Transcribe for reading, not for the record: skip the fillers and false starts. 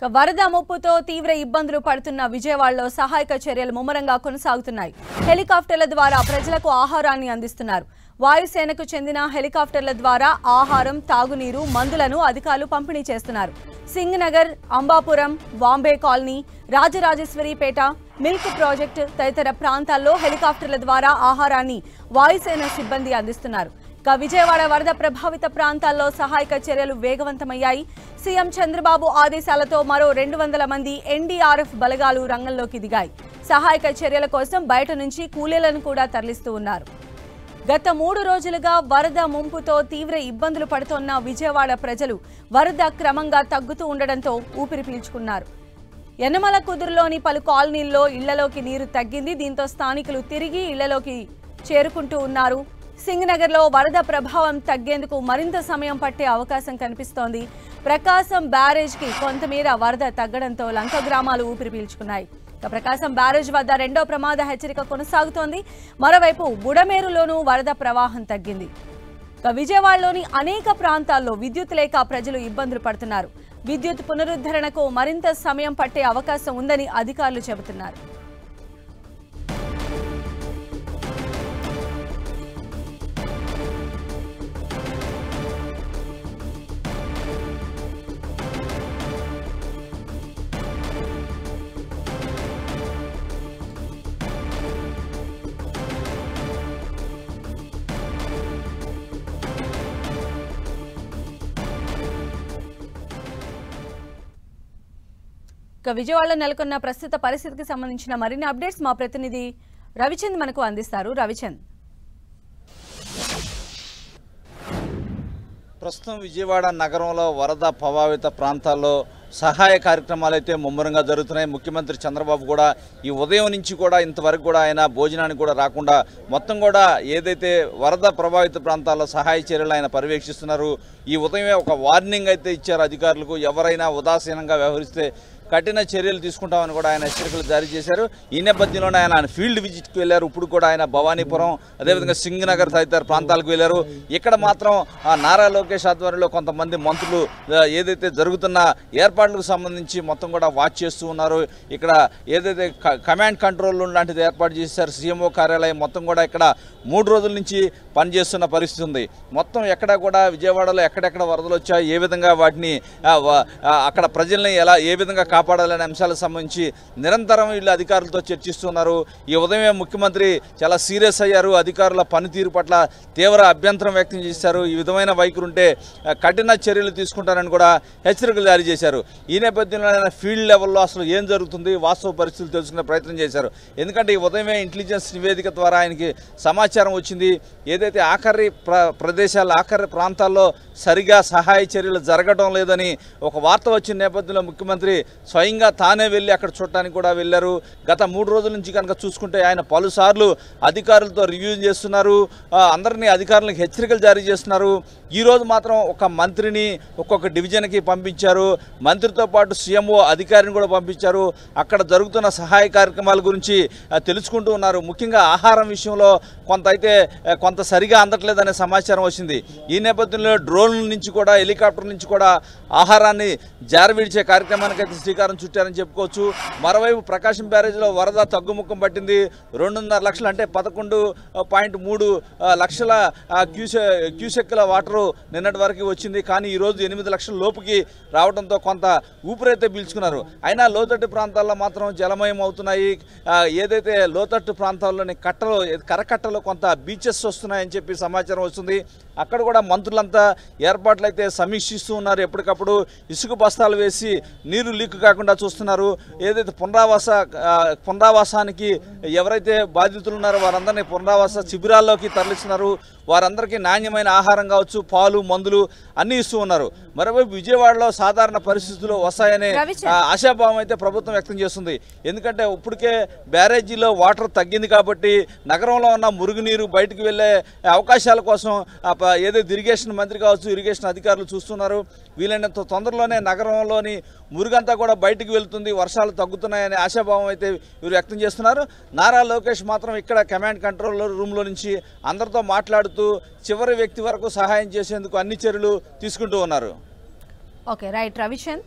వరద ముప్పుతో తీవ్ర ఇబ్బందులు పడుతున్న విజయవాడలో సహాయక చర్యలు ముమ్మరంగా కొనసాగుతున్నాయి. హెలికాప్టర్ల ద్వారా ప్రజలకు ఆహారాన్ని అందిస్తున్నారు. వాయుసేనకు చెందిన హెలికాప్టర్ల ద్వారా ఆహారం, తాగునీరు, మందులను అధికారులు పంపిణీ చేస్తున్నారు. Singh Nagar, Ambapuram, Bombay colony, Rajarajeswaripeta, milk project తదితర ప్రాంతాల్లో హెలికాప్టర్ల ద్వారా ఆహారాన్ని వాయుసేన సిబ్బంది అందిస్తున్నారు. విజయవాడ వరద ప్రభావిత ప్రాంతాల్లో సహాయక చర్యలు వేగవంతమయ్యాయి. సీఎం చంద్రబాబు ఆదేశాలతో మరో 200 మంది ఎన్డీఆర్ఎఫ్ బలగాలు రంగంలోకి దిగాయి. సహాయక చర్యల కోసం బయట నుంచి కూలీలను కూడా తరలిస్తూ ఉన్నారు. గత 3 రోజులుగా వరద ముంపుతో తీవ్ర ఇబ్బందులు పడుతోన్న విజయవాడ ప్రజలు వరద క్రమంగా తగ్గుతూ ఉండడంతో ఊపిరి పీల్చుకున్నారు. యనమల కుదురులోని పలు కాలనీల్లో ఇళ్లలోకి నీరు తగ్గింది. దీంతో స్థానికులు తిరిగి ఇళ్లలోకి చేరుకుంటూ ఉన్నారు. సింగ్ నగర్లో వరద ప్రభావం తగ్గేందుకు మరింత సమయం పట్టే అవకాశం కనిపిస్తోంది. ప్రకాశం బ్యారేజ్కి కొంతమేర వరద తగ్గడంతో లంక గ్రామాలు ఊపిరి పీల్చుకున్నాయి. ప్రకాశం బ్యారేజ్ వద్ద రెండో ప్రమాద హెచ్చరిక కొనసాగుతోంది. మరోవైపు బుడమేరులోనూ వరద ప్రవాహం తగ్గింది. విజయవాడలోని అనేక ప్రాంతాల్లో విద్యుత్ లేక ప్రజలు ఇబ్బందులు పడుతున్నారు. విద్యుత్ పునరుద్ధరణకు మరింత సమయం పట్టే అవకాశం ఉందని అధికారులు చెబుతున్నారు. విజయవాడలో నెలకొన్న ప్రస్తుత పరిస్థితికి సంబంధించిన మరిన్ని అప్డేట్స్ మా ప్రతినిధి రవిచంద్ మనకు అందిస్తారు. రవిచంద్, ప్రస్తుతం విజయవాడ నగరంలో వరద ప్రభావిత ప్రాంతాల్లో సహాయ కార్యక్రమాలు అయితే ముమ్మరంగా జరుగుతున్నాయి. ముఖ్యమంత్రి చంద్రబాబు కూడా ఈ ఉదయం నుంచి కూడా ఇంతవరకు కూడా ఆయన భోజనానికి కూడా రాకుండా మొత్తం కూడా ఏదైతే వరద ప్రభావిత ప్రాంతాల్లో సహాయ చర్యలు ఆయన పర్యవేక్షిస్తున్నారు. ఈ ఉదయమే ఒక వార్నింగ్ అయితే ఇచ్చారు అధికారులకు. ఎవరైనా ఉదాసీనంగా వ్యవహరిస్తే కఠిన చర్యలు తీసుకుంటామని కూడా ఆయన హెచ్చరికలు జారీ చేశారు. ఈ నేపథ్యంలోనే ఆయన ఫీల్డ్ విజిట్కి వెళ్ళారు. ఇప్పుడు కూడా ఆయన భవానీపురం, అదేవిధంగా సింగ్ నగర్ తదితర ప్రాంతాలకు వెళ్ళారు. ఇక్కడ మాత్రం నారా లోకేష్ ఆధ్వర్యంలో కొంతమంది మంత్రులు ఏదైతే జరుగుతున్న ఏర్పాట్లకు సంబంధించి మొత్తం కూడా వాచ్ చేస్తూ ఉన్నారు. ఇక్కడ ఏదైతే కమాండ్ కంట్రోల్ రూమ్ లాంటిది ఏర్పాటు చేశారు సీఎంఓ కార్యాలయం, మొత్తం కూడా ఇక్కడ 3 రోజుల నుంచి పనిచేస్తున్న పరిస్థితి ఉంది. మొత్తం ఎక్కడ కూడా విజయవాడలో ఎక్కడెక్కడ వరదలు వచ్చాయి, ఏ విధంగా వాటిని అక్కడ ప్రజల్ని ఏ విధంగా కాపాడాలనే అంశాలకు సంబంధించి నిరంతరం వీళ్ళు అధికారులతో చర్చిస్తున్నారు. ఈ ఉదయమే ముఖ్యమంత్రి చాలా సీరియస్ అయ్యారు. అధికారుల పనితీరు పట్ల తీవ్ర అభ్యంతరం వ్యక్తం చేశారు. ఈ విధమైన వైఖరి ఉంటే కఠిన చర్యలు తీసుకుంటారని కూడా హెచ్చరికలు జారీ చేశారు. ఈ నేపథ్యంలో ఆయన ఫీల్డ్ లెవెల్లో అసలు ఏం జరుగుతుంది, వాస్తవ పరిస్థితులు తెలుసుకునే ప్రయత్నం చేశారు. ఎందుకంటే ఈ ఉదయమే ఇంటెలిజెన్స్ నివేదిక ద్వారా ఆయనకి సమాచారం వచ్చింది. ఏదైతే ఆఖరి ప్రదేశాల్లో ఆఖరి ప్రాంతాల్లో సరిగా సహాయ చర్యలు జరగడం లేదని ఒక వార్త వచ్చిన నేపథ్యంలో ముఖ్యమంత్రి స్వయంగా తానే వెళ్ళి అక్కడ చూడటానికి కూడా వెళ్ళారు. గత 3 రోజుల నుంచి కనుక చూసుకుంటే ఆయన పలుసార్లు అధికారులతో రివ్యూ చేస్తున్నారు. అందరినీ అధికారులకు హెచ్చరికలు జారీ చేస్తున్నారు. ఈరోజు మాత్రం ఒక మంత్రిని ఒక్కొక్క డివిజన్కి పంపించారు. మంత్రితో పాటు సీఎంఓ అధికారిని కూడా పంపించారు. అక్కడ జరుగుతున్న సహాయ కార్యక్రమాల గురించి తెలుసుకుంటూ ఉన్నారు. ముఖ్యంగా ఆహారం విషయంలో కొంత సరిగా అందట్లేదనే సమాచారం వచ్చింది. ఈ నేపథ్యంలో డ్రోన్ల నుంచి కూడా హెలికాప్టర్ నుంచి కూడా ఆహారాన్ని జారవిడిచే కార్యక్రమానికి అయితే శ్రీకారం చుట్టారని చెప్పుకోవచ్చు. మరోవైపు ప్రకాశం బ్యారేజ్లో వరద తగ్గుముఖం పట్టింది. 2.5 లక్షలు అంటే 11.3 లక్షల క్యూసెక్కుల వాటరు నిన్నటి వరకు వచ్చింది. కానీ ఈరోజు 8 లక్షల లోపుకి రావడంతో కొంత ఊపిరైతే పీల్చుకున్నారు. అయినా లోతట్టు ప్రాంతాల్లో మాత్రం జలమయం అవుతున్నాయి. ఏదైతే లోతట్టు ప్రాంతాల్లోని కరకట్టలో కొంత బీచెస్ వస్తున్నాయని చెప్పి సమాచారం వస్తుంది. అక్కడ కూడా మంత్రులంతా ఏర్పాట్లు అయితే సమీక్షిస్తూ ఉన్నారు. ఎప్పటికప్పుడు ఇసుక బస్తాలు వేసి నీరు లీక్ కాకుండా చూస్తున్నారు. ఏదైతే పునరావాసానికి ఎవరైతే బాధితులు ఉన్నారో వారందరినీ పునరావాస శిబిరాల్లోకి తరలిస్తున్నారు. వారందరికీ నాణ్యమైన ఆహారం కావచ్చు, పాలు, మందులు అన్నీ ఇస్తూ ఉన్నారు. మరోవైపు విజయవాడలో సాధారణ పరిస్థితులు వస్తాయనే ఆశాభావం అయితే ప్రభుత్వం వ్యక్తం చేస్తుంది. ఎందుకంటే ఇప్పటికే బ్యారేజీలో వాటర్ తగ్గింది కాబట్టి నగరంలో ఉన్న మురుగునీరు బయటకు వెళ్లే అవకాశాల కోసం ఏదైతే ఇరిగేషన్ మంత్రి కావచ్చు, ఇరిగేషన్ అధికారులు చూస్తున్నారు. వీలైనంత తొందరలోనే నగరంలోని మురుగంతా కూడా బయటికి వెళ్తుంది, వర్షాలు తగ్గుతున్నాయనే ఆశాభావం అయితే వీరు వ్యక్తం చేస్తున్నారు. నారా లోకేష్ మాత్రం ఇక్కడ కమాండ్ కంట్రోల్ రూమ్లో నుంచి అందరితో మాట్లాడుతూ చివరి వ్యక్తి వరకు సహాయం చేసేందుకు అన్ని చర్యలు తీసుకుంటూ ఉన్నారు. Okay, right Ravichand.